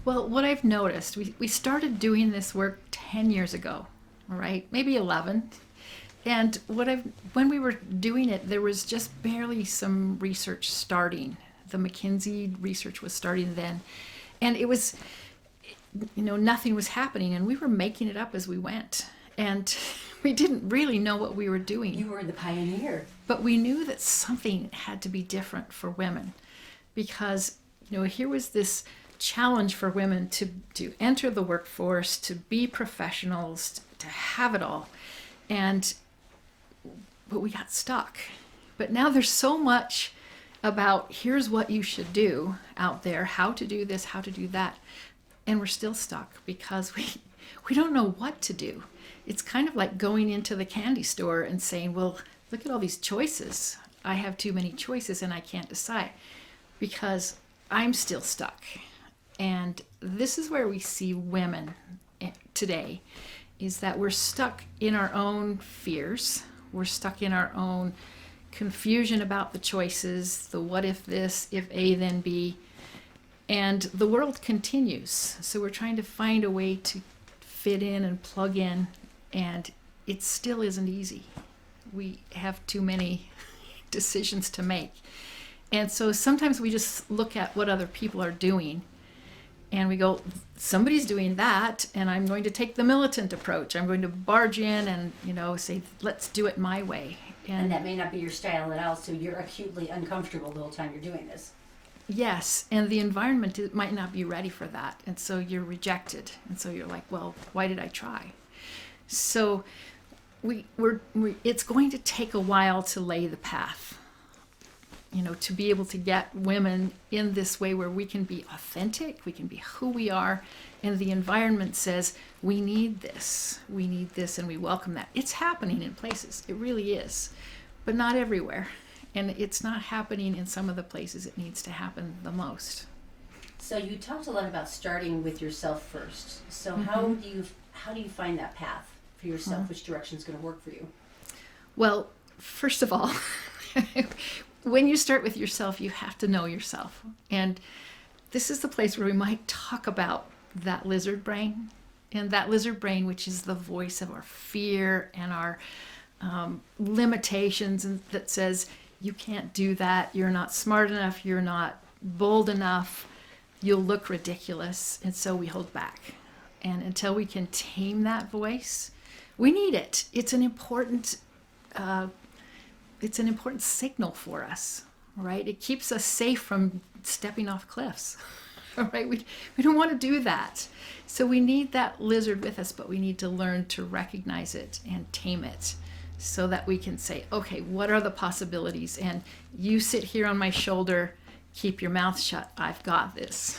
Well, what I've noticed, we started doing this work 10 years ago, all right, maybe 11. And when we were doing it, there was just barely some research starting. The McKinsey research was starting then. And it was, nothing was happening, and we were making it up as we went. And we didn't really know what we were doing. You were the pioneer. But we knew that something had to be different for women because, here was this challenge for women to enter the workforce, to be professionals, to have it all. But we got stuck. But now there's so much about here's what you should do out there, how to do this, how to do that. And we're still stuck because we don't know what to do. It's kind of like going into the candy store and saying, well, look at all these choices. I have too many choices and I can't decide because I'm still stuck. And this is where we see women today, is that we're stuck in our own fears. We're stuck in our own confusion about the choices, the what if this, if A, then B. And the world continues. So we're trying to find a way to fit in and plug in, and it still isn't easy. We have too many decisions to make. And so sometimes we just look at what other people are doing and we go, somebody's doing that, and I'm going to take the militant approach. I'm going to barge in and, say, let's do it my way. And that may not be your style at all, so you're acutely uncomfortable the whole time you're doing this. Yes, and the environment might not be ready for that, and so you're rejected. And so you're like, well, why did I try? So it's going to take a while to lay the path. To be able to get women in this way where we can be authentic, we can be who we are, and the environment says, we need this, and we welcome that. It's happening in places, it really is, but not everywhere. And it's not happening in some of the places it needs to happen the most. So you talked a lot about starting with yourself first. So how do you find that path for yourself? Which direction is going to work for you? Well, first of all, when you start with yourself, you have to know yourself. And this is the place where we might talk about that lizard brain. And that lizard brain, which is the voice of our fear and our limitations, and that says, you can't do that, you're not smart enough, you're not bold enough, you'll look ridiculous. And so we hold back. And until we can tame that voice, we need it. It's an important signal for us, right? It keeps us safe from stepping off cliffs, all right? We don't want to do that. So we need that lizard with us, but we need to learn to recognize it and tame it so that we can say, okay, what are the possibilities? And you sit here on my shoulder, keep your mouth shut, I've got this.